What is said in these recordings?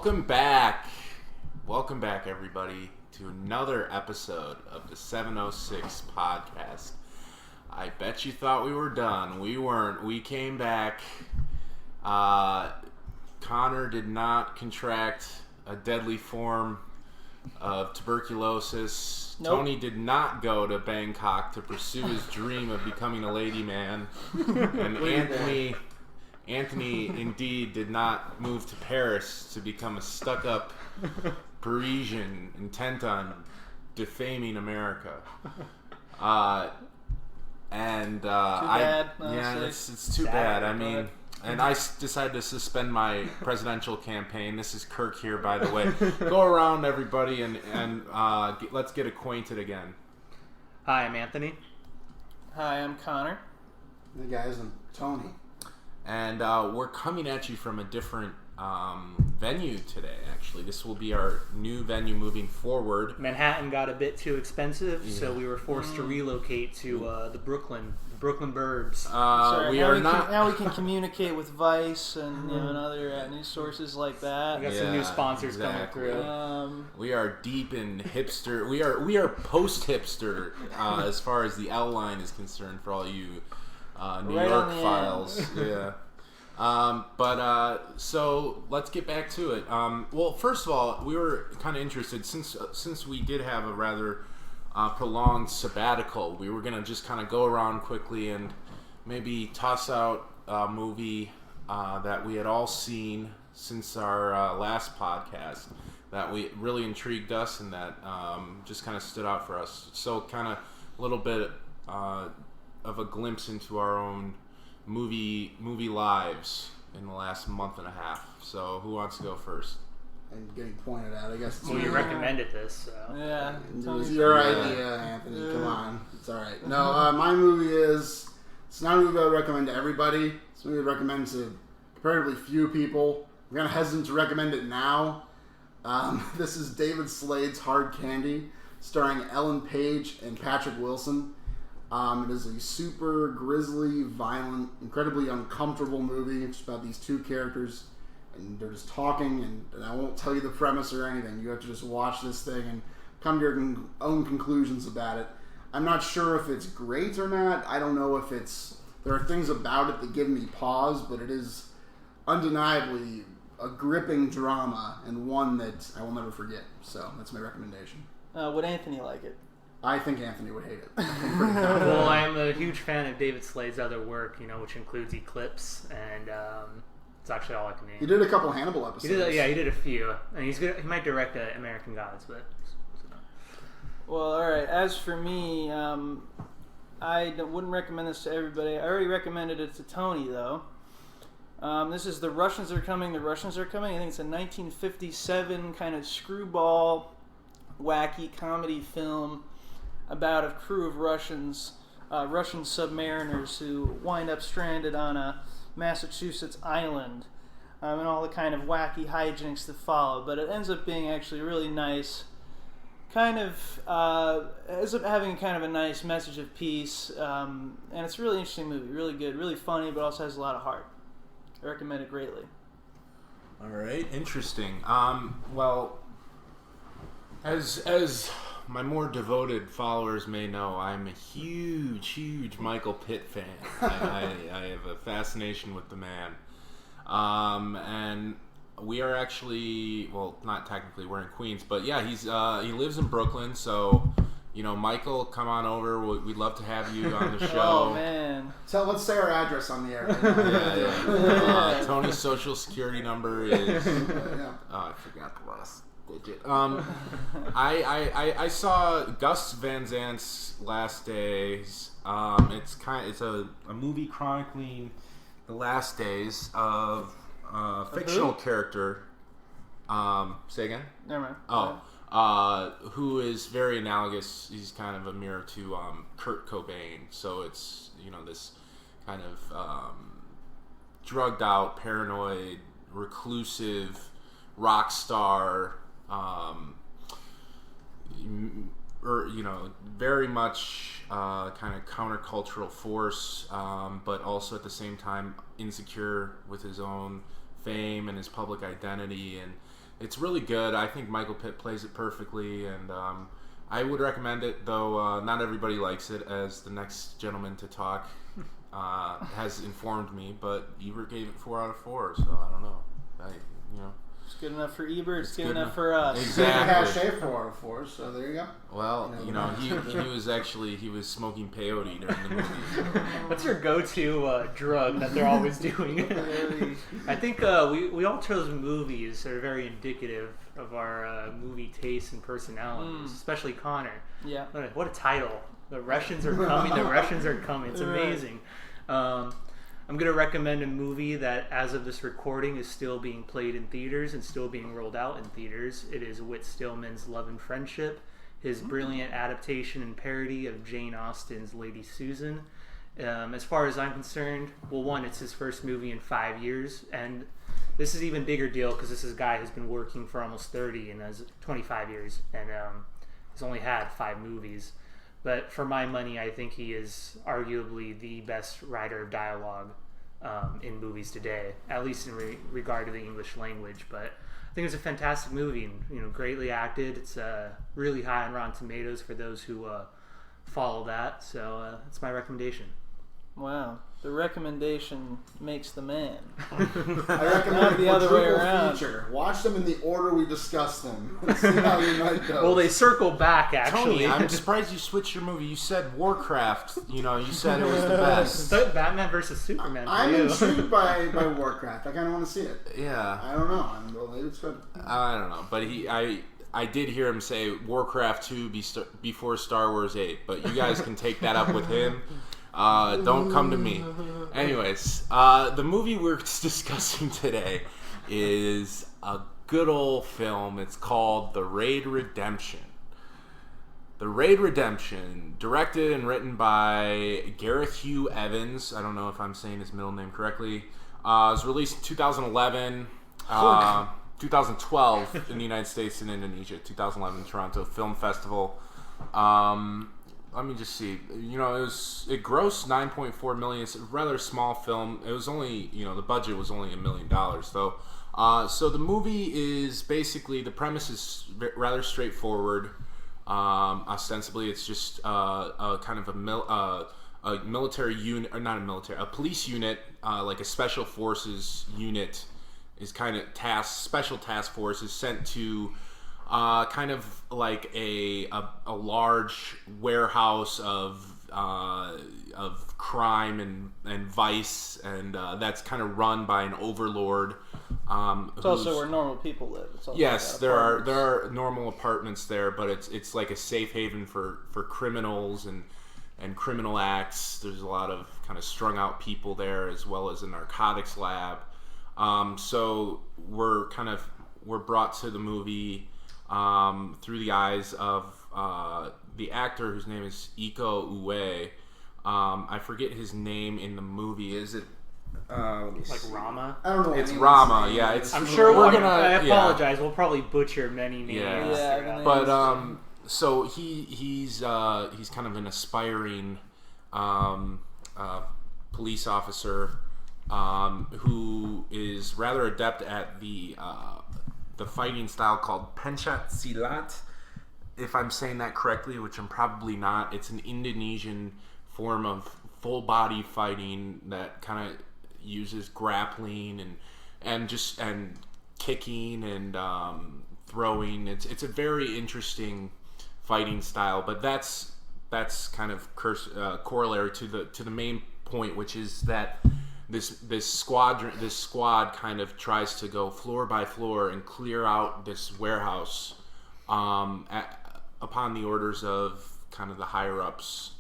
Welcome back. Welcome back, everybody, to another episode of the 706 podcast. I bet you thought we were done. We weren't. We came back. Connor did not contract a deadly form of tuberculosis. Nope. Tony did not go to Bangkok to pursue his dream of becoming a lady man. And Anthony indeed did not move to Paris to become a stuck-up Parisian intent on defaming America. Too bad. It's too bad. I mean, and I decided to suspend my presidential campaign. This is Kirk here, by the way. Go around, everybody, and let's get acquainted again. Hi, I'm Anthony. Hi, I'm Connor. Hey guys, I'm Tony. And we're coming at you from a different venue today, actually. This will be our new venue moving forward. Manhattan got a bit too expensive, so we were forced to relocate to the Brooklyn Burbs. Now we can communicate with Vice and and other news sources like that. We got some new sponsors coming through. We are deep in hipster. We are post hipster as far as the L line is concerned for all you New York files. Yeah. So let's get back to it. Well, first of all, we were kind of interested since we did have a rather prolonged sabbatical. We were gonna just kind of go around quickly and maybe toss out a movie that we had all seen since our last podcast that we really intrigued us and that just kind of stood out for us. So kind of a little bit of a glimpse into our own movie lives in the last month and a half. So who wants to go first? And getting pointed at, I guess. Well, you recommended this, so. Yeah. It was your idea, Anthony. Come on. It's alright. No, my movie it's not a movie I would recommend to everybody. It's a movie I would recommend to comparatively few people. I'm kind of hesitant to recommend it now. This is David Slade's Hard Candy, starring Ellen Page and Patrick Wilson. It is a super grisly, violent, incredibly uncomfortable movie. It's about these two characters, and they're just talking, and I won't tell you the premise or anything. You have to just watch this thing and come to your own conclusions about it. I'm not sure if it's great or not. I don't know if there are things about it that give me pause, but it is undeniably a gripping drama and one that I will never forget. So that's my recommendation. Would Anthony like it? I think Anthony would hate it. Well, I'm a huge fan of David Slade's other work, which includes Eclipse, and it's actually all I can name. He did a couple Hannibal episodes. He did a few, and he might direct American Gods, but. Well, all right. As for me, I wouldn't recommend this to everybody. I already recommended it to Tony, though. This is The Russians Are Coming. The Russians Are Coming. I think it's a 1957 kind of screwball, wacky comedy film about a crew of Russian submariners who wind up stranded on a Massachusetts island, and all the kind of wacky hijinks that follow. But it ends up being actually really nice. Ends up having kind of a nice message of peace, and it's a really interesting movie, really good, really funny, but also has a lot of heart. I recommend it greatly. All right, interesting. Well, as my more devoted followers may know, I'm a huge Michael Pitt fan. I have a fascination with the man. And we are actually, well, not technically, we're in Queens, but yeah, he lives in Brooklyn, so, Michael, come on over. We'd love to have you on the show. Oh, man. Let's say our address on the air right now. Yeah. Tony's social security number is, I forgot the last digit. I saw Gus Van Zant's Last Days. It's a movie chronicling the last days of a fictional character. Say again? Never mind. Who is very analogous. He's kind of a mirror to Kurt Cobain. So it's this kind of drugged out, paranoid, reclusive rock star. Very much kind of countercultural force, but also at the same time insecure with his own fame and his public identity, and It's really good. I think Michael Pitt plays it perfectly, and I would recommend it, though not everybody likes it, as the next gentleman to talk has informed me, but Ebert gave it 4 out of 4, so I don't know. It's good enough for Ebert, it's good enough for us. Exactly. Cache 4 out of 4, so there you go. Well, he was smoking peyote during the movie. What's your go-to drug that they're always doing? I think we all chose movies that are very indicative of our movie tastes and personalities, especially Connor. Yeah. What a title. The Russians are coming, the Russians are coming. It's amazing. I'm going to recommend a movie that, as of this recording, is still being played in theaters and still being rolled out in theaters. It is Whit Stillman's Love and Friendship, his brilliant adaptation and parody of Jane Austen's Lady Susan. As far as I'm concerned, well, one, it's his first movie in 5 years, and this is an even bigger deal because this is a guy who's been working for almost 30 and has 25 years, and he's only had 5 movies. But for my money, I think he is arguably the best writer of dialogue in movies today, at least in regard to the English language. But I think it's a fantastic movie, and greatly acted. It's really high on Rotten Tomatoes for those who follow that. So that's my recommendation. Wow, the recommendation makes the man. I recommend the other way around. Feature. Watch them in the order we discussed them. Let's see how your night goes. Well, they circle back, actually. Tony, I'm surprised you switched your movie. You said Warcraft. You said it was the best. Batman versus Superman. I'm intrigued by Warcraft. I kind of want to see it. Yeah. I don't know. Well, maybe it's good. I don't know, but I did hear him say Warcraft 2 before Star Wars 8, but you guys can take that up with him. Don't come to me. Anyways, the movie we're discussing today is a good old film. It's called The Raid Redemption. The Raid Redemption, directed and written by Gareth Evans. I don't know if I'm saying his middle name correctly. It was released in 2011, 2012 in the United States and Indonesia, 2011 Toronto Film Festival. Let me just see. It grossed $9.4 million. It's a rather small film. It was only, the budget was only $1 million, though. So the movie is basically, the premise is rather straightforward. Ostensibly, it's just a kind of a military unit, or not a military, a police unit, like a special forces unit, is kind of special task force is sent to. Kind of like a large warehouse of crime and vice, and that's kind of run by an overlord. It's also where normal people live. Yes, there are normal apartments there, but it's like a safe haven for criminals and criminal acts. There's a lot of kind of strung out people there, as well as a narcotics lab. So we're brought to the movie through the eyes of the actor whose name is Iko Uwe. I forget his name in the movie. Is it like Rama? I don't know. It's Rama. Yeah, it's. I'm sure we're gonna. I apologize. We'll probably butcher many names. Yeah. But so he's kind of an aspiring police officer who is rather adept at the fighting style called Pencak Silat, if I'm saying that correctly, which I'm probably not. It's an Indonesian form of full body fighting that kind of uses grappling and kicking and throwing. It's a very interesting fighting style, but that's kind of corollary to the main point, which is that this squad kind of tries to go floor by floor and clear out this warehouse upon the orders of kind of the higher ups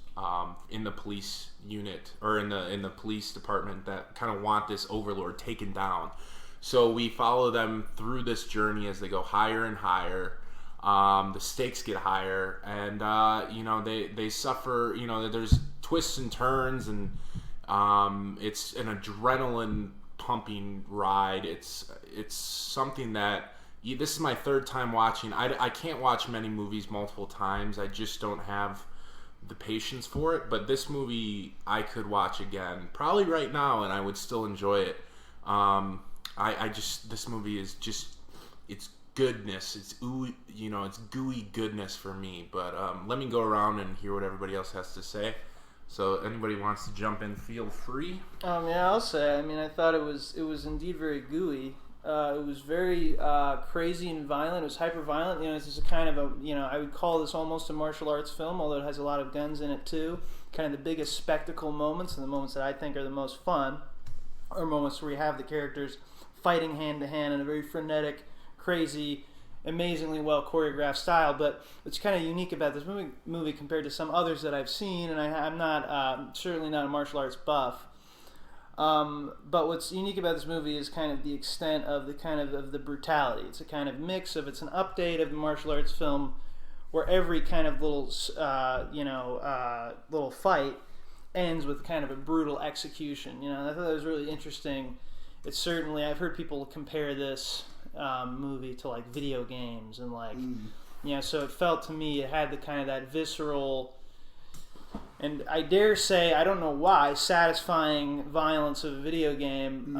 in the police unit, or in the police department, that kind of want this overlord taken down. So we follow them through this journey as they go higher and higher. The stakes get higher, and they suffer. There's twists and turns, and it's an adrenaline pumping ride. It's something that this is my third time watching. I can't watch many movies multiple times. I just don't have the patience for it. But this movie I could watch again, probably right now, and I would still enjoy it. This movie is just, it's goodness. It's ooey, it's gooey goodness for me. But let me go around and hear what everybody else has to say. So anybody wants to jump in, feel free. Yeah, I'll say. I mean, I thought it was indeed very gooey. It was very crazy and violent. It was hyper violent. It's just a kind of I would call this almost a martial arts film, although it has a lot of guns in it too. Kind of the biggest spectacle moments, and the moments that I think are the most fun, are moments where you have the characters fighting hand to hand in a very frenetic, crazy, amazingly well choreographed style. But what's kind of unique about this movie compared to some others that I've seen, and I'm not certainly not a martial arts buff. But what's unique about this movie is kind of the extent of the brutality. It's a kind of mix of, it's an update of the martial arts film where every kind of little fight ends with kind of a brutal execution. I thought that was really interesting. It's certainly, I've heard people compare this movie to like video games and so it felt to me, it had the kind of that visceral, and I dare say, I don't know why, satisfying violence of a video game.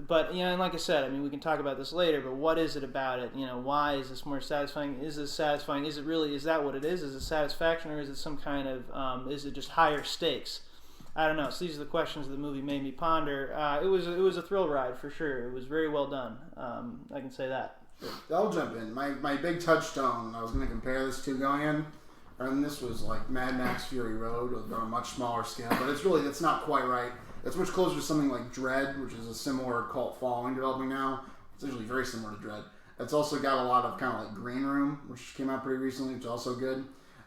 But, and like I said, I mean, we can talk about this later, but what is it about it? Why is this more satisfying? Is this satisfying? Is that what it is? Is it satisfaction, or is it some kind of, is it just higher stakes? I don't know. So these are the questions the movie made me ponder. It was a thrill ride for sure. It was very well done. I can say that. I'll jump in. My big touchstone I was going to compare this to going in, and this was like Mad Max Fury Road on a much smaller scale, but it's not quite right. It's much closer to something like Dread, which is a similar cult following developing now. It's usually very similar to Dread. It's also got a lot of kind of like Green Room, which came out pretty recently, which is also good.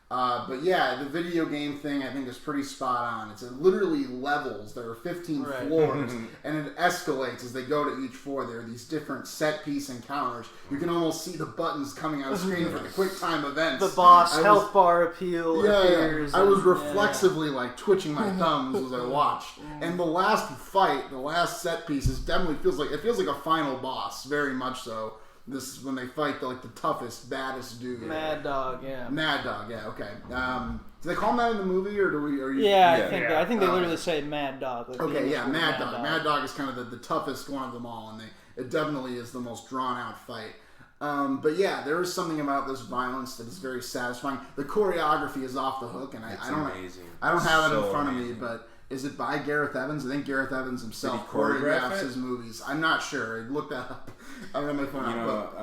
But yeah, the video game thing I think is pretty spot on. It's literally levels. There are 15 floors, and it escalates as they go to each floor. There are these different set piece encounters. You can almost see the buttons coming on screen for the quick time events. The boss health bar appeal appears. I was reflexively like twitching my thumbs as I watched. And the last fight, the last set piece, definitely feels like a final boss, very much so. This is when they fight the toughest, baddest dude. Mad Dog, yeah. Mad Dog, yeah. Okay. Do they call him that in the movie, or do we? I think they literally say Mad Dog. Mad Dog. Mad Dog is kind of the toughest one of them all, and it definitely is the most drawn out fight. But yeah, there is something about this violence that is very satisfying. The choreography is off the hook, and I don't have it in front of me, but. Is it by Gareth Evans? I think Gareth Evans himself choreographs his movies. I'm not sure. I looked that up. I'm gonna find out.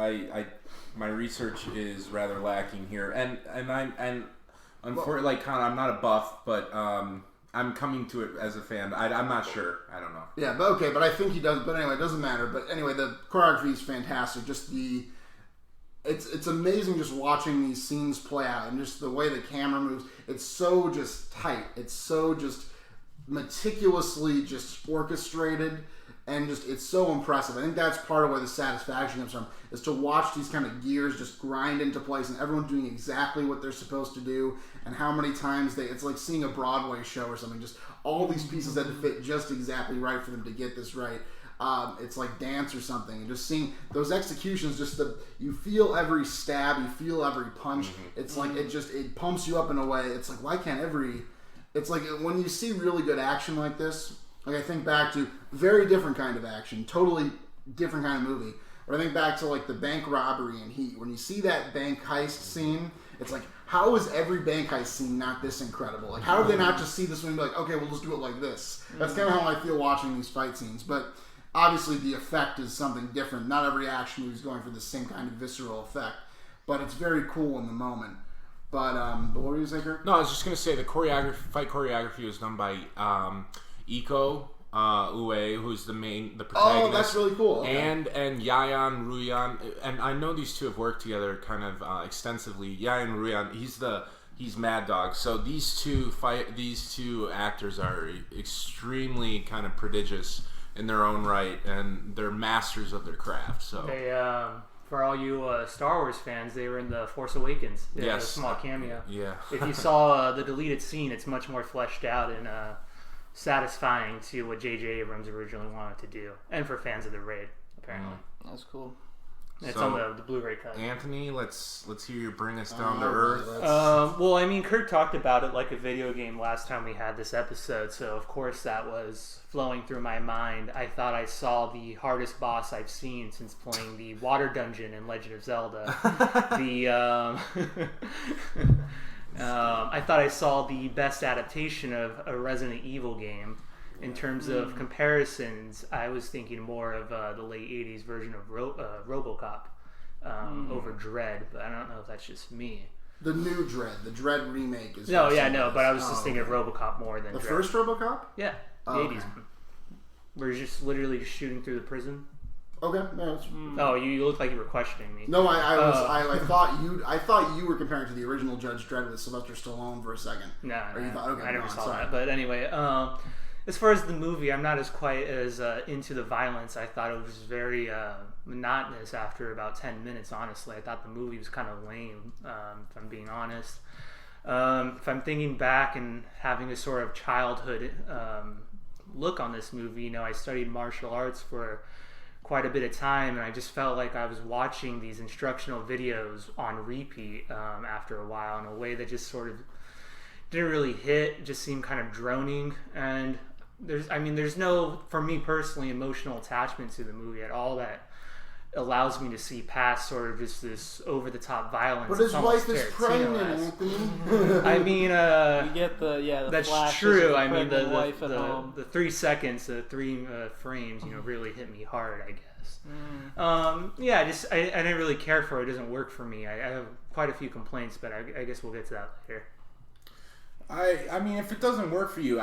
My research is rather lacking here, and unfortunately, I'm not a buff, but I'm coming to it as a fan. I'm not sure. I don't know. Yeah, but I think he does. But anyway, it doesn't matter. But anyway, the choreography is fantastic. Just it's amazing just watching these scenes play out, and just the way the camera moves. It's so just tight. It's so just meticulously just orchestrated, and just it's so impressive. I think that's part of where the satisfaction comes from, is to watch these kind of gears just grind into place and everyone doing exactly what they're supposed to do, and how many times it's like seeing a Broadway show or something. Just all these pieces that fit just exactly right for them to get this right. It's like dance or something, and just seeing those executions, you feel every stab, you feel every punch. It's like it pumps you up in a way. It's like, why can't it's like when you see really good action like this, like I think back to very different kind of action, totally different kind of movie. Or I think back to like the bank robbery in Heat. When you see that bank heist scene, it's like, how is every bank heist scene not this incredible? Like, how do they not just see this one and be like, okay, we'll just do it like this? That's kind of how I feel watching these fight scenes. But obviously the effect is something different. Not every action movie is going for the same kind of visceral effect. But it's very cool in the moment. But what were you saying, Kirk? No, I was just going to say the fight choreography was done by Iko Uwe, who's the protagonist. Oh, that's really cool. Okay. And Yayan Ruyan, and I know these two have worked together kind of extensively. Yayan Ruyan, he's Mad Dog. So these two actors are extremely kind of prodigious in their own right, and they're masters of their craft. So they. For all you Star Wars fans, they were in The Force Awakens. They had a small cameo. Yeah. If you saw the deleted scene, it's much more fleshed out and satisfying to what J.J. Abrams originally wanted to do. And for fans of the Raid, apparently. That's cool. It's So, on the Blu-ray cut. Anthony, let's hear you bring us down to earth. Well, I mean, Kurt talked about it like a video game last time we had this episode, so of course that was flowing through my mind. I thought I saw the hardest boss I've seen since playing the Water Dungeon in Legend of Zelda. I thought I saw the best adaptation of a Resident Evil game. In terms of comparisons, I was thinking more of the late 80s version of RoboCop over Dread, but I don't know if that's just me. The new Dread, the Dread remake is... No, yeah, no, but I was just thinking of RoboCop more than the Dread. first RoboCop? Yeah, the 80s one. Where you're just literally just shooting through the prison. Okay, no, Oh, you look like you were questioning me. No, I thought you were comparing to the original Judge Dredd with Sylvester Stallone for a second. No, I never saw that. But anyway, as far as the movie, I'm not as quite as into the violence. I thought it was very monotonous after about 10 minutes, honestly. I thought the movie was kind of lame, if I'm being honest. If I'm thinking back and having a sort of childhood look on this movie, I studied martial arts for quite a bit of time, and I just felt like I was watching these instructional videos on repeat after a while in a way that just sort of didn't really hit, just seemed kind of droning. And there's no, for me personally, emotional attachment to the movie at all that allows me to see past sort of just this over-the-top violence. But his wife is pregnant, Anthony. I mean, you get the that's flashes true. Of I mean, the 3 seconds, the 3 frames, really hit me hard, I guess. I didn't really care for it. It doesn't work for me. I have quite a few complaints, but I guess we'll get to that later. I mean, if it doesn't work for you,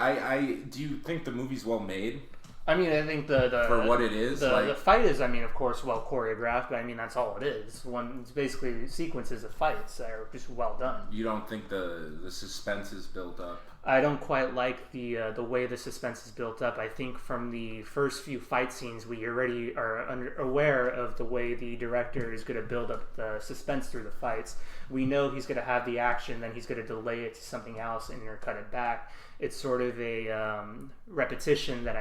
do you think the movie's well made? I mean, I think the for what it is, the fight is, of course, well choreographed, but that's all it is. It's basically sequences of fights that are just well done. You don't think the suspense is built up? I don't quite like the way the suspense is built up. I think from the first few fight scenes, we already are aware of the way the director is going to build up the suspense through the fights. We know he's going to have the action, then he's going to delay it to something else and cut it back. It's sort of a repetition that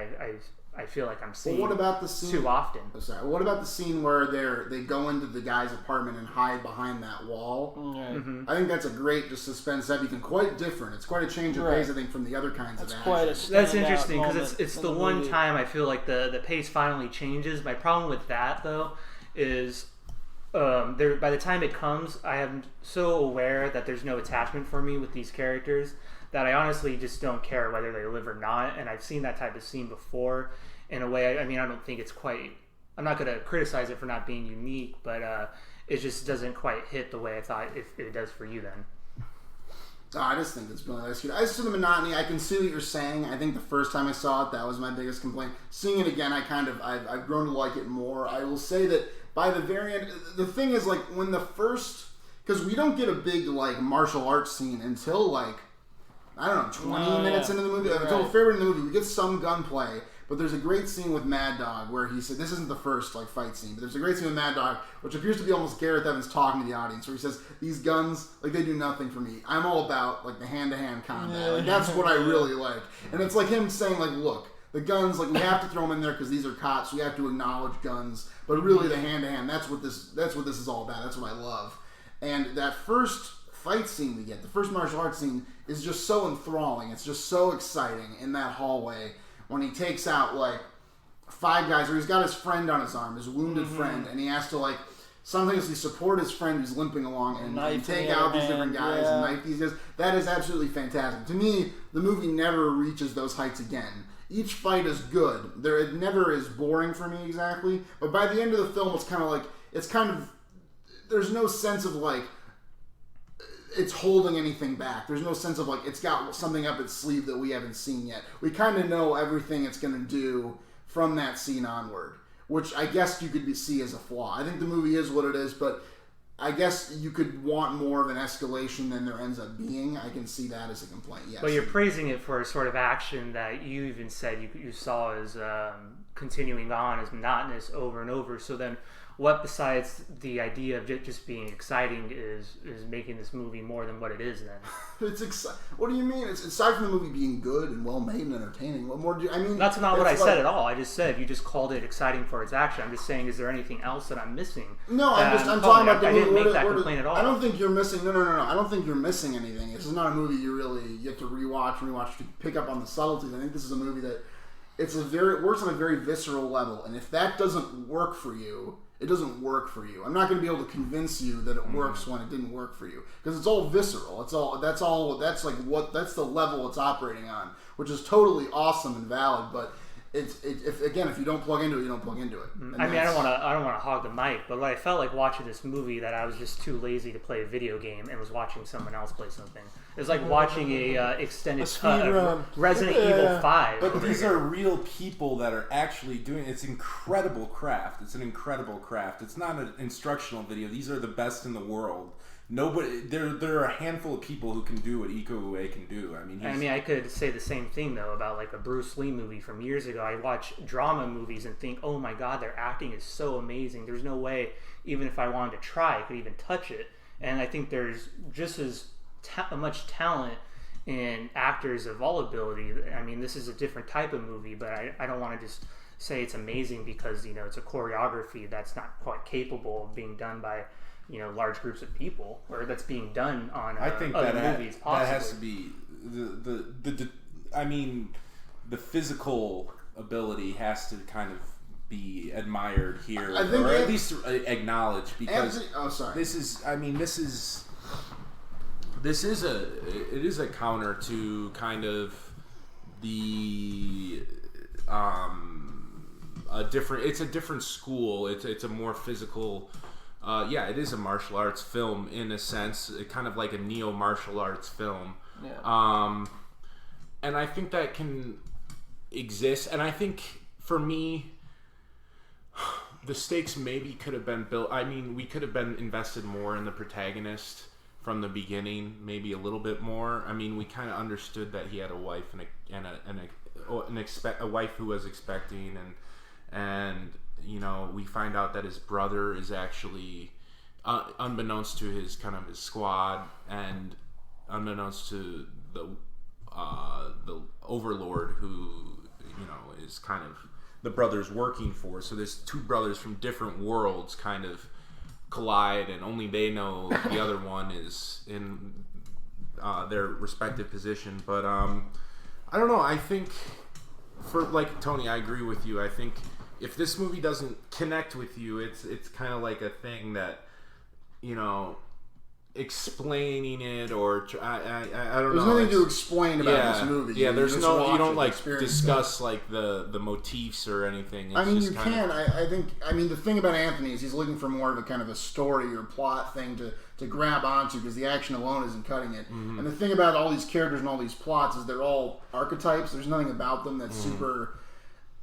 I feel like I'm seeing. Well, what about the scene too often? Oh, sorry. What about the scene where they go into the guy's apartment and hide behind that wall? Mm-hmm. I think that's a great just suspense setting. Quite different. It's quite a change of pace, I think, from the other kinds of action. That's interesting because it's the one time I feel like the pace finally changes. My problem with that though is by the time it comes, I am so aware that there's no attachment for me with these characters that I honestly just don't care whether they live or not. And I've seen that type of scene before in a way. I don't think it's quite... I'm not going to criticize it for not being unique, but it just doesn't quite hit the way I thought it does for you then. I just think it's brilliant. As to the monotony, I can see what you're saying. I think the first time I saw it, that was my biggest complaint. Seeing it again, I've grown to like it more. I will say that by the very end, the thing is, when the first... Because we don't get a big, martial arts scene until, 20 minutes into the movie. Until a favorite in the movie. We get some gunplay, but there's a great scene with Mad Dog where he said, this isn't the first, fight scene, but there's a great scene with Mad Dog, which appears to be almost Gareth Evans talking to the audience, where he says, these guns, they do nothing for me. I'm all about, the hand-to-hand combat. That's what I really like. And it's him saying, look, the guns, we have to throw them in there because these are cops. We have to acknowledge guns. But really, the hand-to-hand, that's what this is all about. That's what I love. And that first fight scene we get, the first martial arts scene, is just so enthralling. It's just so exciting in that hallway when he takes out, 5 guys, or he's got his friend on his arm, his wounded friend, and he has to, simultaneously support his friend who's limping along and take out these different guys and knife these guys. That is absolutely fantastic. To me, the movie never reaches those heights again. Each fight is good. It never is boring for me exactly, but by the end of the film, it's kind of there's no sense of it's holding anything back. There's no sense of it's got something up its sleeve that we haven't seen yet. We kind of know everything it's going to do from that scene onward, which I guess you could see as a flaw. I think the movie is what it is, but I guess you could want more of an escalation than there ends up being. I can see that as a complaint, yes. But you're praising it for a sort of action that you even said you saw as continuing on, as monotonous over and over. So then what besides the idea of just being exciting is making this movie more than what it is then? It's what do you mean? It's aside from the movie being good and well made and entertaining, what more do you, I mean? That's not what I said at all. I just said you just called it exciting for its action. I'm just saying, is there anything else that I'm missing? No, I'm talking about the movie. I didn't make that complaint at all. I don't think you're missing. No. I don't think you're missing anything. This is not a movie you have to rewatch to pick up on the subtleties. I think this is a movie that it works on a very visceral level, and if that doesn't work for you, it doesn't work for you. I'm not going to be able to convince you that it works when it didn't work for you, because it's all visceral. That's the level it's operating on, which is totally awesome and valid. But if you don't plug into it, you don't plug into it. I mean, I don't want to hog the mic, but what I felt like watching this movie, that I was just too lazy to play a video game and was watching someone else play something. It was like watching a extended cut of Resident Evil 5. But these are real people that are actually doing it. It's incredible craft. It's an incredible craft. It's not an instructional video. These are the best in the world. Nobody. There are a handful of people who can do what Iko Uwais can do. I mean, I could say the same thing though about like a Bruce Lee movie from years ago. I watch drama movies and think, oh my god, their acting is so amazing. There's no way, even if I wanted to try, I could even touch it. And I think there's just as much talent in actors of all ability. I mean, this is a different type of movie, but I don't want to just say it's amazing because it's a choreography that's not quite capable of being done by large groups of people, or that's being done on I think other movies. Possibly. That has to be the physical ability has to kind of be admired here, or at least acknowledged, because this is a counter to kind of the it's a different school. It's a more physical. It is a martial arts film in a sense, kind of like a neo martial arts film. Yeah. And I think that can exist. And I think for me, the stakes maybe could have been built. I mean, we could have been invested more in the protagonist from the beginning, maybe a little bit more. I mean, we kind of understood that he had a wife a wife who was expecting, and we find out that his brother is actually, unbeknownst to his squad, and unbeknownst to the overlord who is kind of the brothers working for. So there's two brothers from different worlds kind of collide, and only they know the other one is in their respective position. But I don't know. I think for Tony, I agree with you. I think if this movie doesn't connect with you, it's kind of like a thing that explaining it, or I don't know. There's nothing to explain about this movie. Yeah, there's no. You don't discuss the motifs or anything. I mean, you can. I think. I mean, the thing about Anthony is he's looking for more of a kind of a story or plot thing to grab onto, because the action alone isn't cutting it. Mm-hmm. And the thing about all these characters and all these plots is they're all archetypes. There's nothing about them that's super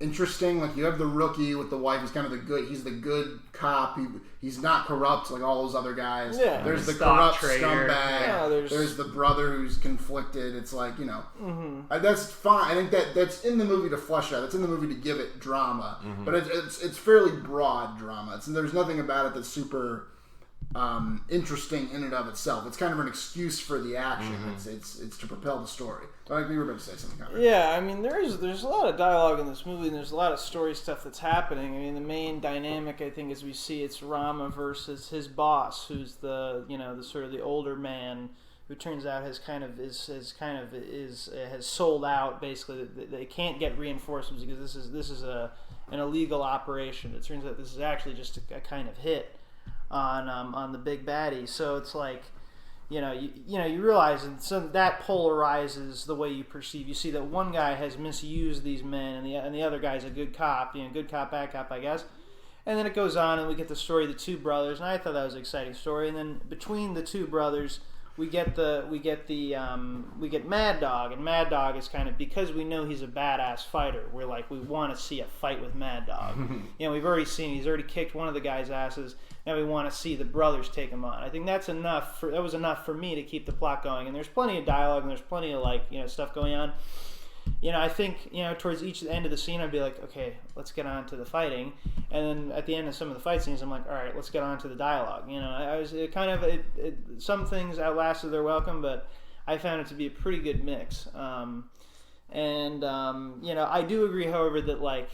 interesting. Like, you have the rookie with the wife. He's kind of he's the good cop. He's not corrupt like all those other guys. Yeah. There's the corrupt trader. scumbag. Yeah, there's the brother who's conflicted. It's like, that's fine. I think that's in the movie to flesh out. It's in the movie to give it drama. Mm-hmm. But it's fairly broad drama. There's nothing about it that's super interesting in and of itself. It's kind of an excuse for the action. Mm-hmm. It's to propel the story. So I think you were about to say something, Connor. Yeah, I mean, there's a lot of dialogue in this movie, and there's a lot of story stuff that's happening. I mean, the main dynamic, I think, as we see, it's Rama versus his boss, who's the sort of the older man who turns out has sold out. Basically, they can't get reinforcements because this is an illegal operation. It turns out this is actually just a kind of hit on the big baddie. So it's like, you realize, and so that polarizes the way you perceive. You see that one guy has misused these men, and the other guy's a good cop. Good cop, bad cop, I guess. And then it goes on, and we get the story of the two brothers, and I thought that was an exciting story. And then between the two brothers, we get Mad Dog, and Mad Dog is kind of, because we know he's a badass fighter, we're like, we want to see a fight with Mad Dog. We've already seen he's already kicked one of the guy's asses. Now we want to see the brothers take him on. I think that was enough for me to keep the plot going. And there's plenty of dialogue, and there's plenty of stuff going on. I think, towards each end of the scene, I'd be like, okay, let's get on to the fighting. And then at the end of some of the fight scenes, I'm like, all right, let's get on to the dialogue. I was some things outlasted their welcome, but I found it to be a pretty good mix. I do agree, however, that like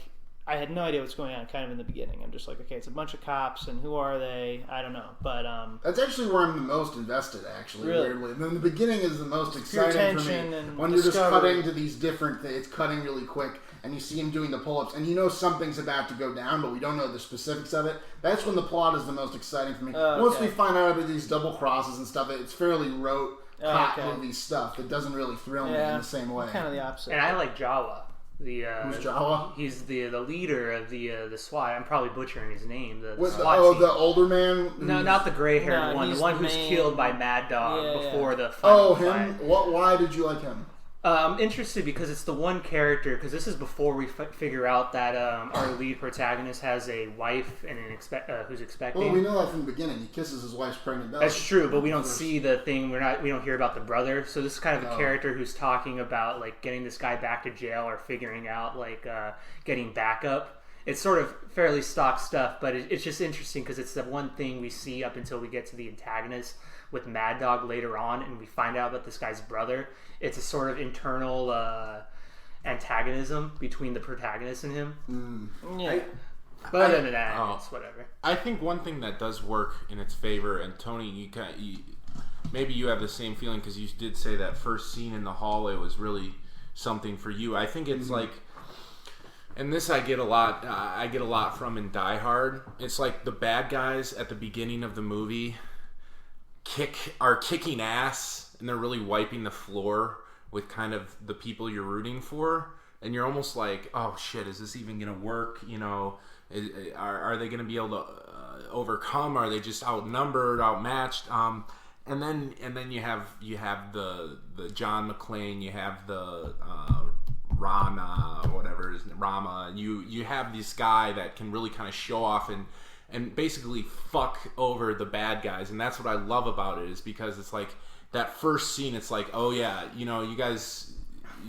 I had no idea what's going on kind of in the beginning. I'm just like, okay, it's a bunch of cops, and who are they? I don't know. But that's actually where I'm the most invested, actually, really? Weirdly. And then the beginning is the most exciting for me. When you're just cutting to these different things, it's cutting really quick, and you see him doing the pull-ups, and something's about to go down, but we don't know the specifics of it. That's when the plot is the most exciting for me. Once we find out about these double crosses and stuff, it's fairly rote, cop movie stuff that doesn't really thrill me in the same way. Kind of the opposite. And I like Jawa. Who's Jawa? He's the leader of the SWAT. I'm probably butchering his name. The SWAT team. The older man? No, not the gray-haired one. The one who's killed by Mad Dog before the final fight. Him? Why did you like him? I'm interested because it's the one character, because this is before we figure out that our lead protagonist has a wife and who's expecting. Well, we know that from the beginning. He kisses his wife's pregnant belly. That's true, but we don't see the thing. We don't hear about the brother. So this is kind of a character who's talking about like getting this guy back to jail or figuring out like getting backup. It's sort of fairly stock stuff, but it's just interesting because it's the one thing we see up until we get to the antagonist with Mad Dog later on, and we find out about this guy's brother. It's a sort of internal antagonism between the protagonist and him. Yeah. But other than that, it's whatever. I think one thing that does work in its favor, and Tony, maybe you have the same feeling because you did say that first scene in the hallway was really something for you. I think it's like, and this I get a lot from in Die Hard. It's like the bad guys at the beginning of the movie are kicking ass, and they're really wiping the floor with kind of the people you're rooting for, and you're almost like, oh shit, is this even gonna work? Are they gonna be able to overcome? Are they just outnumbered, outmatched? And then you have the John McClane, you have the Rama, whatever it is, Rama. You have this guy that can really kind of show off and basically fuck over the bad guys, and that's what I love about it, is because it's like that first scene, it's like, oh yeah, you guys,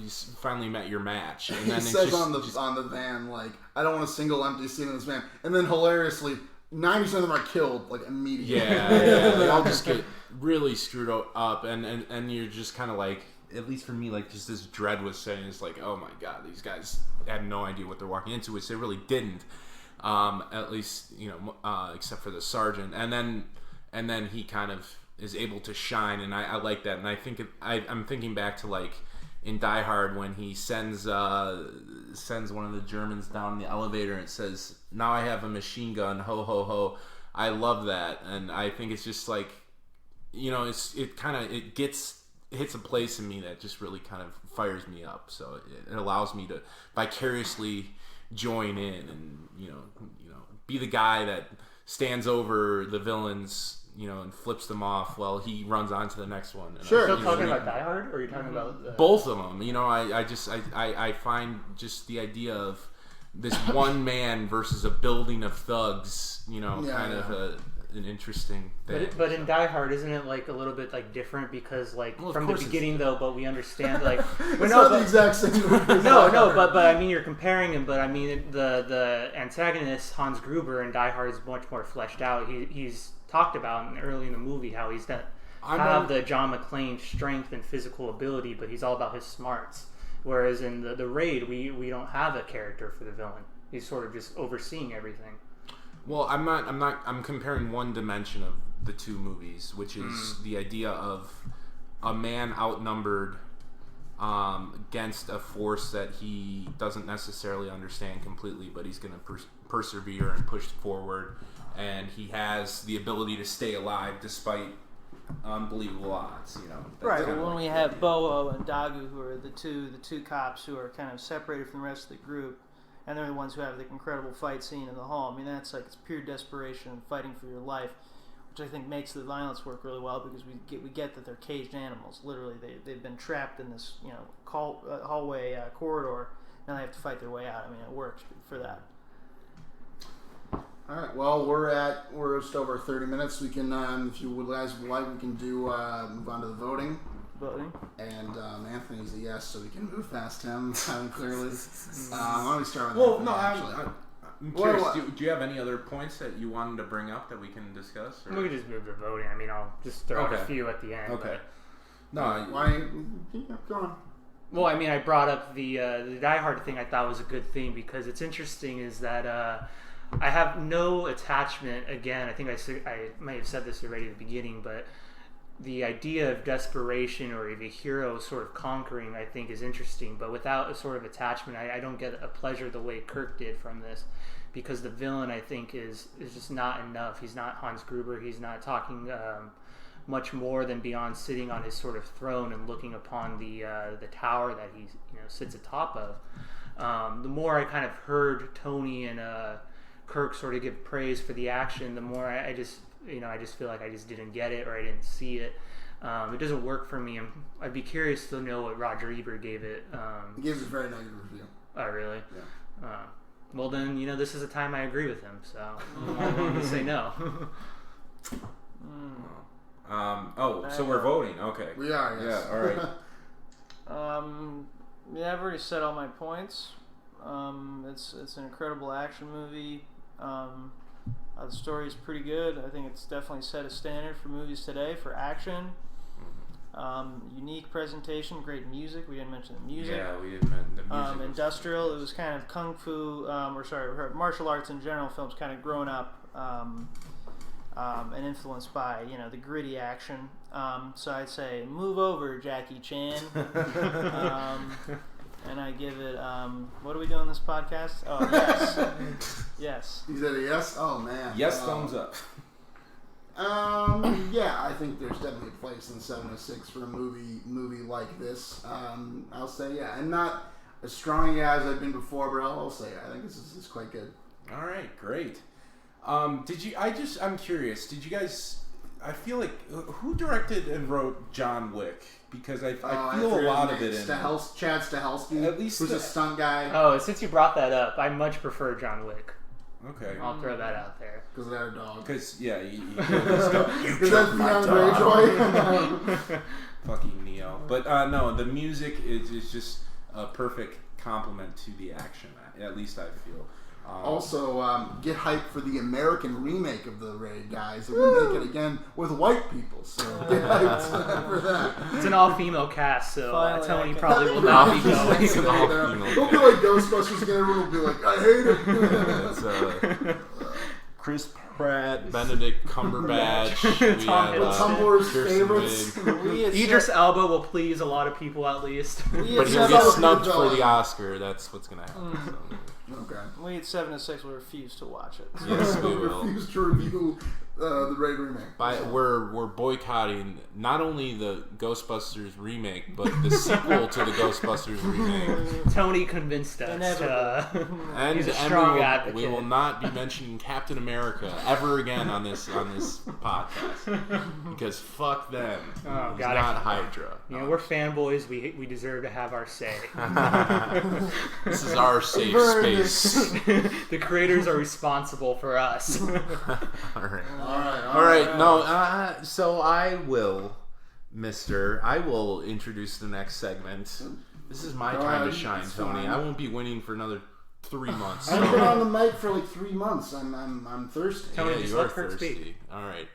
you finally met your match. And then he says on the van, like, I don't want a single empty seat in this van, and then hilariously 90% of them are killed like immediately. Yeah. They all just get really screwed up, and you're just kind of like, at least for me, like just this dread was saying, it's like, oh my god, these guys had no idea what they're walking into, which they really didn't. At least except for the sergeant, and then he kind of is able to shine, and I like that. And I think I'm thinking back to like in Die Hard when he sends one of the Germans down the elevator and says, "Now I have a machine gun, ho ho ho." I love that, and I think it's just like, it hits a place in me that just really kind of fires me up. So it allows me to vicariously join in and be the guy that stands over the villains, and flips them off while he runs on to the next one. And sure. Are you still talking about Die Hard, or are you talking about both of them? I find just the idea of this one man versus a building of thugs, an interesting thing. But in Die Hard, isn't it like a little bit like different because from the beginning though, but we understand like it's not the exact same. but I mean you're comparing him, but I mean the antagonist Hans Gruber in Die Hard is much more fleshed out. He's talked about early in the movie how he's got the John McClane strength and physical ability, but he's all about his smarts. Whereas in the Raid, we don't have a character for the villain. He's sort of just overseeing everything. Well, I'm comparing one dimension of the two movies, which is the idea of a man outnumbered against a force that he doesn't necessarily understand completely, but he's going to persevere and push forward, and he has the ability to stay alive despite unbelievable odds. Right. Well, when we have Bo and Dagu, who are the two cops who are kind of separated from the rest of the group, and they're the ones who have the incredible fight scene in the hall. I mean, that's like, it's pure desperation and fighting for your life, which I think makes the violence work really well, because we get that they're caged animals. Literally, they've been trapped in this hallway corridor, and they have to fight their way out. I mean, it works for that. All right. Well, we're just over 30 minutes. We can, if you guys would like, we can move on to the voting. voting. And Anthony's a yes, so we can move past him clearly. Why don't we start with Well, Anthony, no, actually? I'm curious. Do you have any other points that you wanted to bring up that we can discuss? Or? We could just move to voting. I mean, I'll just throw out a few at the end. Okay. No, Go on. Well, I mean, I brought up the Die Hard thing. I thought was a good thing because it's interesting is that I have no attachment. Again, I think I might have said this already at the beginning, but the idea of desperation or of a hero sort of conquering, I think, is interesting. But without a sort of attachment, I don't get a pleasure the way Kirk did from this, because the villain, I think, is just not enough. He's not Hans Gruber. He's not talking much more than beyond sitting on his sort of throne and looking upon the tower that he sits atop of. The more I kind of heard Tony and Kirk sort of give praise for the action, the more I just feel like I just didn't get it or I didn't see it. It doesn't work for me. I'd be curious to know what Roger Ebert gave it. He gives a very negative review. Oh, really? Yeah. Well, then, this is a time I agree with him, so I'm going to say no. So we're voting. Okay. We are, yes. Yeah, all right. Yeah, I've already said all my points. It's an incredible action movie. The story is pretty good. I think it's definitely set a standard for movies today for action. Unique presentation, great music. We didn't mention the music. Yeah, we didn't mention the music. Industrial. It was kind of kung fu, martial arts in general. Films kind of grown up and influenced by the gritty action. So I'd say move over, Jackie Chan. And I give it. What are we doing this podcast? Oh, yes. Yes. You said a yes? Oh, man. Yes, thumbs up. Yeah, I think there's definitely a place in 706 for a movie like this. I'll say yeah. I'm not as strong as I've been before, but I'll say I think this is quite good. All right, great. I'm curious. Did you guys? I feel like who directed and wrote John Wick? Because I feel a lot of it in Chad Stahelski, at least who's a stunt guy. Oh, since you brought that up, I much prefer John Wick. Okay, I'll throw that out there. Because of that dog. Because yeah, you because that's Beyond Greyjoy. Fucking Neo. But no, the music is just a perfect complement to the action. At least I feel. Also, get hyped for the American remake of the Raid, guys. They're going to make it again with white people, so get hyped for that. It's an all-female cast, so Tony I probably will not be going. They'll be like Ghostbusters again. Everyone will be like, I hate it. Chris Pratt, Benedict Cumberbatch, we have Tumblr's favorites. Idris Elba will please a lot of people at least. But he'll get snubbed for the Oscar. That's what's going to happen. So. Okay. We at 706 will refuse to watch it. Yes, we will. Refuse to review the Raid remake. We're boycotting not only the Ghostbusters remake, but the sequel to the Ghostbusters remake. Tony convinced us. And he's a strong advocate. We will not be mentioning Captain America ever again on this podcast because fuck them. Oh, He's not Hydra. We're fanboys. We deserve to have our say. This is our safe space. The creators are responsible for us. All right. No, so I will introduce the next segment. This is my time to shine, Tony. I won't be winning for another 3 months. I've been on the mic for like 3 months. I'm thirsty. Tony, you are thirsty. All right.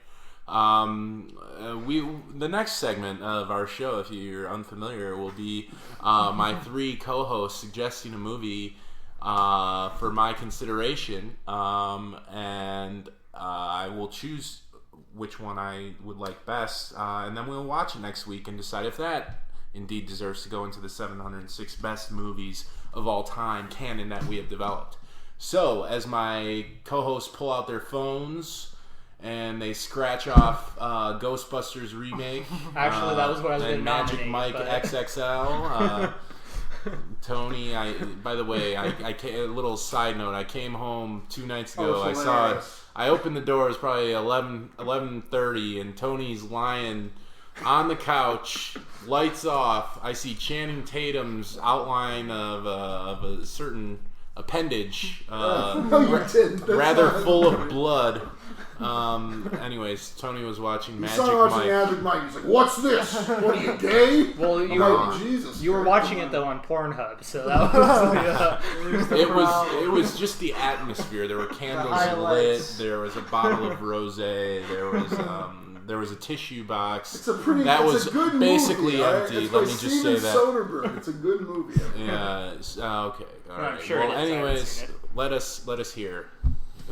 The next segment of our show, if you're unfamiliar, will be my 3 co-hosts suggesting a movie for my consideration, and I will choose which one I would like best, and then we'll watch it next week and decide if that indeed deserves to go into the 706 best movies of all time canon that we have developed. So, as my co-hosts pull out their phones and they scratch off Ghostbusters remake, actually, that was what I was going to Magic nominate, Mike XXL. Tony, by the way, a little side note. I came home 2 nights ago. I saw it. I opened the door. It was probably 11:30, and Tony's lying on the couch, lights off. I see Channing Tatum's outline of a certain appendage, rather full of blood. Anyways, Tony was watching He Magic started watching Mike. Magic Mike. He's like, "What's this? What are you gay?" Well, Jesus. you were Christ, watching come it though on. on Pornhub, so that was It was just the atmosphere. There were candles lit. There was a bottle of rosé. There was a tissue box. It's a pretty. That it's was a good basically movie, right? empty. It's Let by me just Steven say that. Soderbergh. It's a good movie. Yeah. Okay. All right. I'm sure Well, it is. I haven't anyways, seen it. let us hear.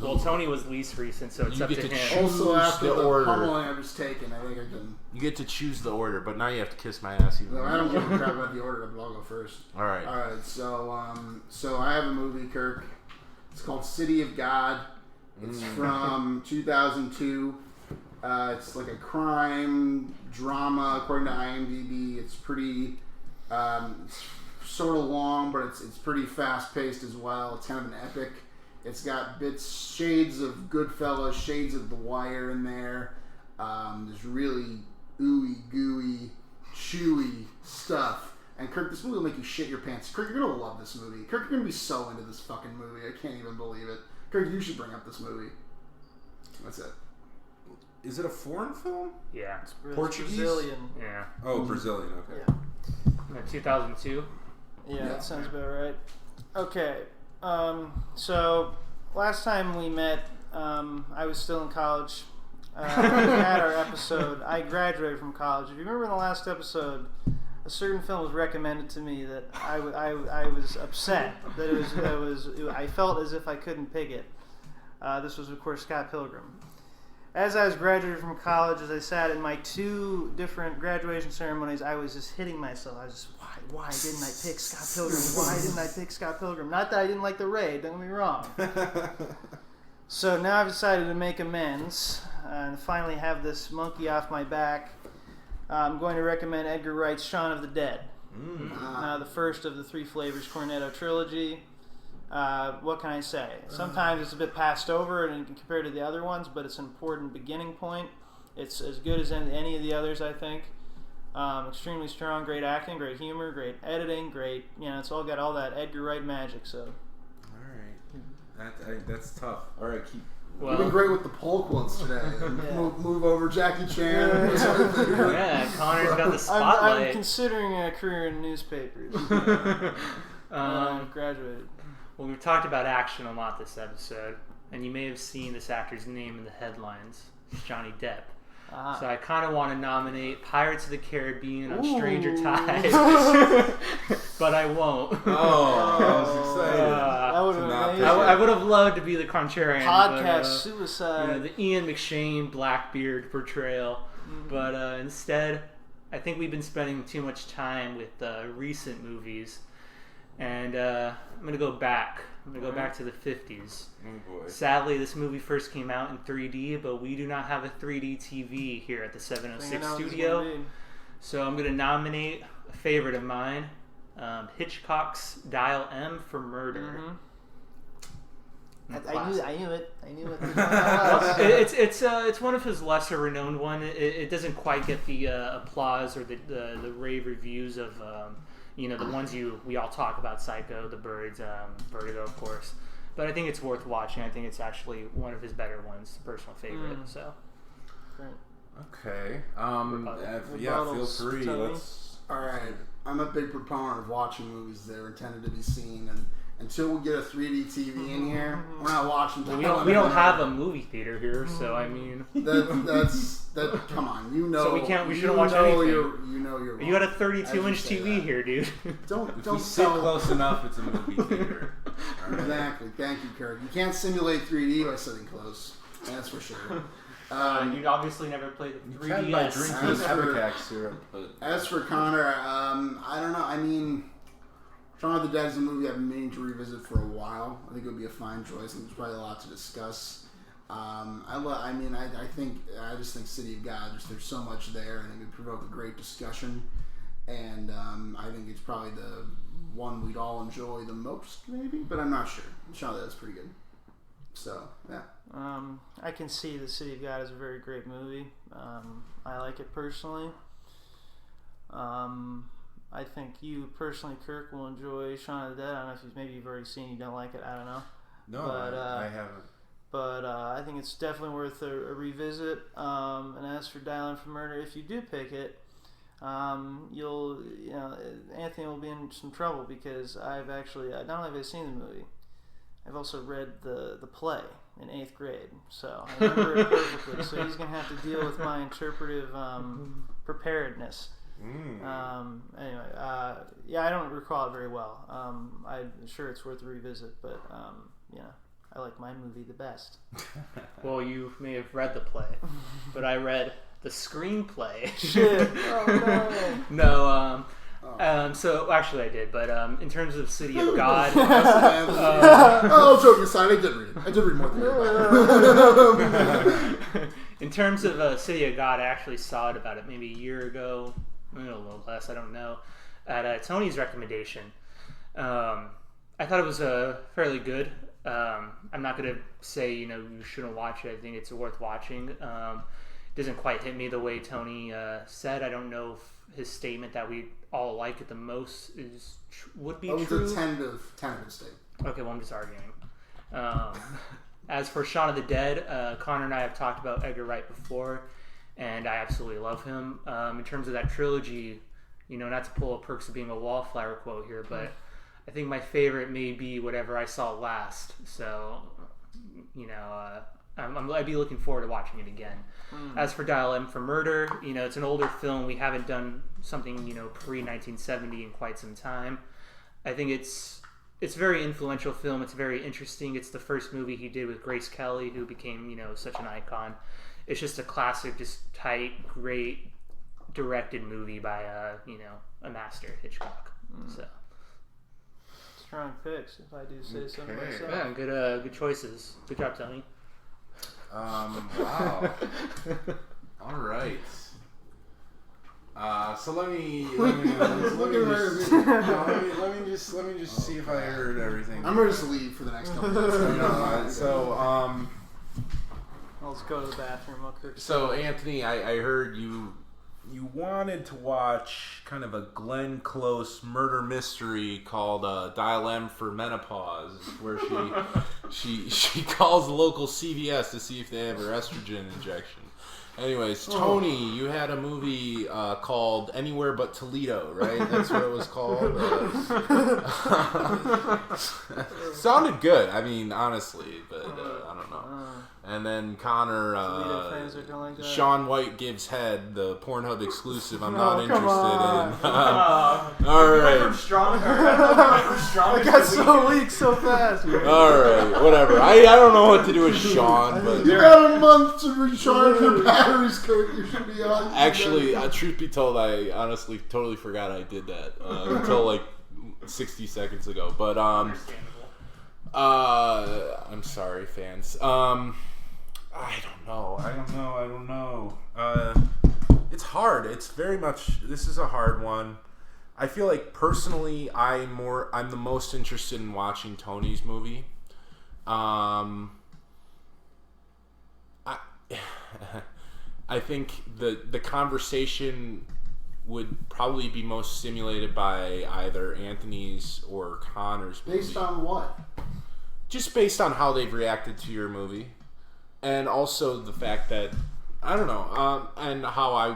Well, Tony was least recent, so it's You up get to to him. choose. Also, after the the order. pummeling I was taking, I think I can. You get to choose the order, but now you have to kiss my ass even No, more. I don't give a crap about the order, but I'll go first. All right. All right. So I have a movie, Kirk. It's called City of God. It's from 2002. It's like a crime drama, according to IMDb. It's pretty it's sort of long, but it's pretty fast paced as well. It's kind of an epic. It's got shades of Goodfellas, shades of The Wire in there. There's really ooey gooey, chewy stuff. And Kirk, this movie will make you shit your pants. Kirk, you're gonna love this movie. Kirk, you're gonna be so into this fucking movie. I can't even believe it. Kirk, you should bring up this movie. That's it. Is it a foreign film? Yeah. It's Portuguese? Brazilian. Yeah. Oh, Brazilian. Okay. Yeah. 2002. Yeah, that sounds about right. Okay, so last time we met, I was still in college. We had our episode. I graduated from college. If you remember in the last episode, a certain film was recommended to me that I was upset that I felt as if I couldn't pick it. This was, of course, Scott Pilgrim. As I was graduating from college, as I sat in my 2 different graduation ceremonies, I was just hitting myself. I was just, why didn't I pick Scott Pilgrim? Why didn't I pick Scott Pilgrim? Not that I didn't like The Raid, don't get me wrong. So now I've decided to make amends and finally have this monkey off my back. I'm going to recommend Edgar Wright's Shaun of the Dead. The first of the 3 Flavors Cornetto trilogy. What can I say? Sometimes it's a bit passed over and compared to the other ones, but it's an important beginning point. It's as good as any of the others, I think. Extremely strong, great acting, great humor, great editing, great. It's all got all that Edgar Wright magic. So. All right. That's tough. All right, keep. You've been great with the Polk ones today. Move over Jackie Chan. Yeah, Connor's got the spotlight. I'm considering a career in newspapers. I've graduated. Well, we've talked about action a lot this episode, and you may have seen this actor's name in the headlines. It's Johnny Depp. So I kind of want to nominate Pirates of the Caribbean on Stranger Tides, but I won't. Oh, I was excited. That would have been amazing. I would have loved to be the contrarian. Podcast but, suicide. the Ian McShane Blackbeard portrayal. But instead, I think we've been spending too much time with recent movies. And I'm going to go back. I'm going to go back to the 50s. Oh boy. Sadly, this movie first came out in 3D, but we do not have a 3D TV here at the 706 studio. So I'm going to nominate a favorite of mine, Hitchcock's Dial M for Murder. I knew it. It's one of his lesser renowned one. It doesn't quite get the applause or the rave reviews of the ones we all talk about, Psycho, The Birds, Vertigo, of course. But I think it's worth watching. I think it's actually one of his better ones, personal favorite. So, okay, feel free. Let's. All right, I'm a big proponent of watching movies that are intended to be seen, and until we get a 3D TV in here, we're not watching. Well, we don't have a movie theater here, so I mean, that's come on, So we shouldn't watch anything. You're wrong. You got a 32-inch TV here, dude. Don't sit close enough. It's a movie theater. Right. Exactly. Thank you, Kirk. You can't simulate 3D by sitting close. That's for sure. You obviously never played the 3DS. By drinking Epicac syrup. As for Connor, I don't know. I mean, Shaun of the Dead is a movie I've been meaning to revisit for a while. I think it would be a fine choice. I think there's probably a lot to discuss. I just think City of God. There's so much there, and it would provoke a great discussion. And I think it's probably the one we'd all enjoy the most, maybe. But I'm not sure. Shaun of the Dead's pretty good. So yeah. I can see The City of God is a very great movie. I like it personally. I think you personally, Kirk, will enjoy Shaun of the Dead. I don't know if maybe you've already seen it, you don't like it. I don't know. No, but, I haven't. but I think it's definitely worth a revisit. And as for Dial M for Murder, if you do pick it, Anthony will be in some trouble because I've actually not only have I seen the movie, I've also read the play in 8th grade, so I remember it perfectly. So he's gonna have to deal with my interpretive preparedness. Anyway, I don't recall it very well. I'm sure it's worth a revisit, but I like my movie the best. Well, you may have read the play, but I read the screenplay. Shit! Oh no! No, so actually I did, but in terms of City of God, joking aside, I did read it. I did read more than in terms of City of God, I actually saw it about maybe a year ago, a little less, I don't know, at Tony's recommendation. I thought it was fairly good. I'm not going to say you shouldn't watch it. I think it's worth watching. It doesn't quite hit me the way Tony said. I don't know if his statement that we all like it the most would be true. It was a tentative statement. Okay, well I'm just arguing. As for Shaun of the Dead, Connor and I have talked about Edgar Wright before, and I absolutely love him. In terms of that trilogy, not to pull a Perks of Being a Wallflower quote here, but I think my favorite may be Whatever I Saw Last. So, I'd be looking forward to watching it again. As for Dial M for Murder, it's an older film. We haven't done something, pre-1970 in quite some time. I think it's a very influential film. It's very interesting. It's the first movie he did with Grace Kelly, who became, such an icon. It's just a classic, just tight, great, directed movie by, a master, Hitchcock. So. Strong picks, if I do say so myself. Yeah, good choices. Good job, Tony. Wow. All right. So let me just see if I heard everything. I'm ready to leave for the next couple minutes. Let's go to the bathroom. So Anthony, I heard you wanted to watch kind of a Glenn Close murder mystery called Dial M for Menopause, where she calls the local CVS to see if they have her estrogen injection. Anyways, Tony, you had a movie called Anywhere But Toledo, right? That's what it was called. Sounded good. I mean, honestly, but I don't know. And then Connor, Shaun White Gives Head, the Pornhub exclusive. I'm not interested in. All right. I got so weak so fast. All right, whatever. I don't know what to do with Sean, but you got a month to recharge your batteries, Kurt. You should be on. Actually, truth be told, I honestly totally forgot I did that until like 60 seconds ago. But I'm sorry, fans. I don't know. It's hard. It's very much. This is a hard one. I feel like personally, I'm the most interested in watching Tony's movie. I think the conversation would probably be most stimulated by either Anthony's or Connor's movie. Based on what? Just based on how they've reacted to your movie. And also the fact that I don't know, and how I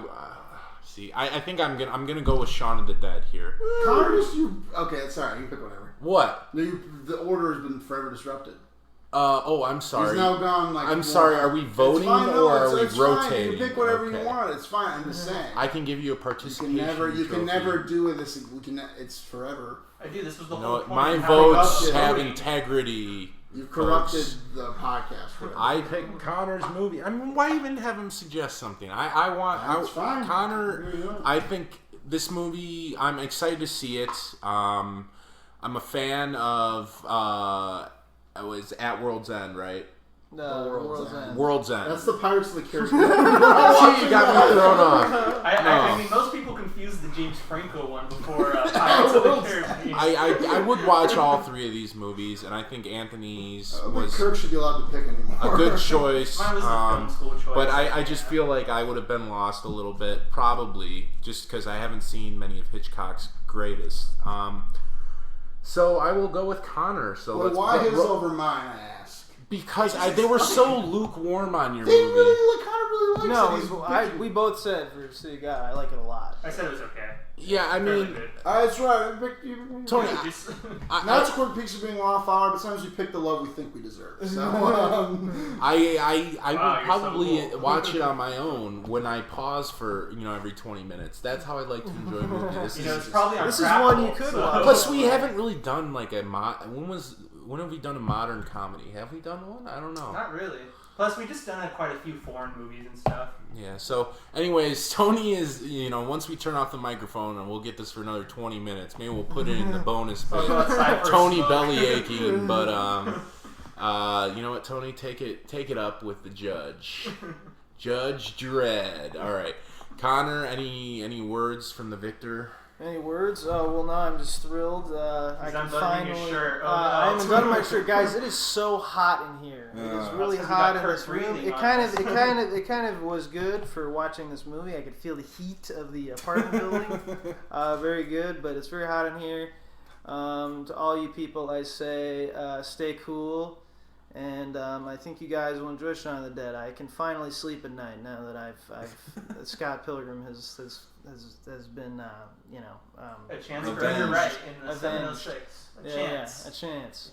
see. I think I'm gonna go with Shaun of the Dead here. Okay, sorry, you can pick whatever. What? The order has been forever disrupted. I'm sorry. He's now gone like. I'm sorry. Are we voting or are we rotating? Fine. You pick whatever you want. It's fine. I'm just saying. I can give you a participation. You can never do this. It's forever. I do. This was the whole point. My votes have integrity. You've corrupted the podcast. I picked Connor's movie. I mean, why even have him suggest something? That's fine. Connor, I think this movie, I'm excited to see it. I'm a fan of, it was At World's End, right? World's End. That's the Pirates of the Caribbean. You got me thrown off. I mean, most people confuse the James Franco one before Pirates of the Caribbean. I would watch all three of these movies, and I think Anthony's was Kirk should be allowed to pick anymore. a good choice. Mine was the film school choice. But I just feel like I would have been lost a little bit, probably, just because I haven't seen many of Hitchcock's greatest. So I will go with Connor. So why his over mine, I ask? Because they were so lukewarm on your They movie. really kind of really likes it. No, we both said for City God, I like it a lot. I said it was okay. Yeah, I mean, that's right. Tony, not to quote Peaks of being Wildflower, but sometimes we pick the love we think we deserve. So, I Wow, would probably so cool. watch it on my own when I pause for every 20 minutes. That's how I like to enjoy a movie. It's probably This is one you could watch. Plus, we haven't really done like when have we done a modern comedy? Have we done one? I don't know. Not really. Plus, we just done quite a few foreign movies and stuff. Yeah. So, anyways, Tony is once we turn off the microphone and we'll get this for another 20 minutes. Maybe we'll put it in the bonus bit. Tony belly aching, but you know what, Tony, take it up with the judge, Judge Dredd. All right, Connor, any words from the victor? Any words? Oh, well, no, I'm just thrilled. I can finally. Your shirt. I haven't done my shirt, guys. It is so hot in here. It is really hot in this room. It kind of was good for watching this movie. I could feel the heat of the apartment building. Very good, but it's very hot in here. To all you people, I say, stay cool. And I think you guys will enjoy Shaun of the Dead. I can finally sleep at night now that that Scott Pilgrim has been a chance for you're right in the 706. A chance. Yeah, a chance.